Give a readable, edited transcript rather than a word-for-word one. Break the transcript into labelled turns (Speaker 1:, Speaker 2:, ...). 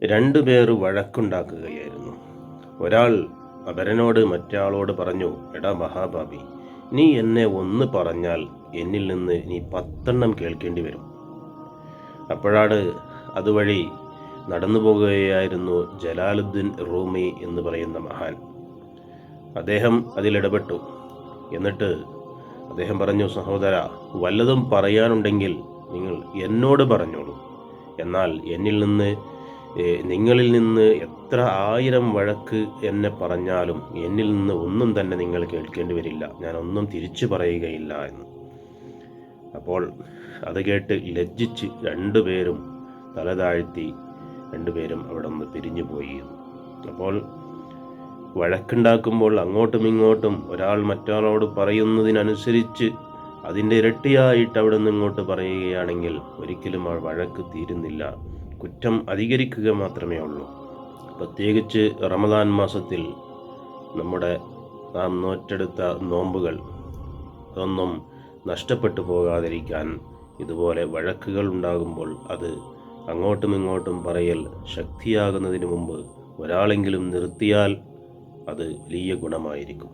Speaker 1: രണ്ടുപേർ വഴക്കുണ്ടാക്കുകയായിരുന്നു. ഒരാൾ അപരനോട് മറ്റയാളോട് പറഞ്ഞു, എടാ മഹാപാപി, നീ എന്നെ ഒന്ന് പറഞ്ഞാൽ എന്നിൽ നിന്ന് നീ 10 കേൾക്കേണ്ടി വരും. അപ്പോഴാണ് അതുവഴി നടന്നു പോകുകയായിരുന്നു ജലാലുദ്ദീൻ റൂമി എന്ന് പറയുന്ന മഹാൻ. അദ്ദേഹം അതിലിടപെട്ടു. എന്നിട്ട് അദ്ദേഹം പറഞ്ഞു, സഹോദര, വല്ലതും പറയാനുണ്ടെങ്കിൽ നിങ്ങൾ എന്നോട് പറഞ്ഞോളൂ. എന്നാൽ നിങ്ങളിൽ നിന്ന് എത്ര 1000 വഴക്ക് എന്നെ പറഞ്ഞാലും എന്നിൽ നിന്ന് ഒന്നും തന്നെ നിങ്ങൾ കേൾക്കേണ്ടി വരില്ല, ഞാൻ ഒന്നും തിരിച്ചു പറയുകയില്ല എന്ന്. അപ്പോൾ അത് കേട്ട് ലജ്ജിച്ച് രണ്ടുപേരും തല താഴ്ത്തി രണ്ടുപേരും അവിടെ നിന്ന് പിരിഞ്ഞു പോയി. അപ്പോൾ വഴക്കുണ്ടാക്കുമ്പോൾ അങ്ങോട്ടും ഇങ്ങോട്ടും ഒരാൾ മറ്റൊരാളോട് പറയുന്നതിനനുസരിച്ച് അതിൻ്റെ ഇരട്ടിയായിട്ട് അവിടെ നിന്ന് ഇങ്ങോട്ട് പറയുകയാണെങ്കിൽ ഒരിക്കലും ആ വഴക്ക് തീരുന്നില്ല, കുറ്റം അധികരിക്കുക മാത്രമേ ഉള്ളൂ. പ്രത്യേകിച്ച് റമദാൻ മാസത്തിൽ നാം നോറ്റെടുത്ത നോമ്പുകൾ അതൊന്നും നഷ്ടപ്പെട്ടു പോകാതിരിക്കാൻ ഇതുപോലെ വഴക്കുകൾ ഉണ്ടാകുമ്പോൾ അത് അങ്ങോട്ടും ഇങ്ങോട്ടും പറയൽ ശക്തിയാകുന്നതിന് മുമ്പ് ഒരാളെങ്കിലും നിർത്തിയാൽ അത് വലിയ ഗുണമായിരിക്കും.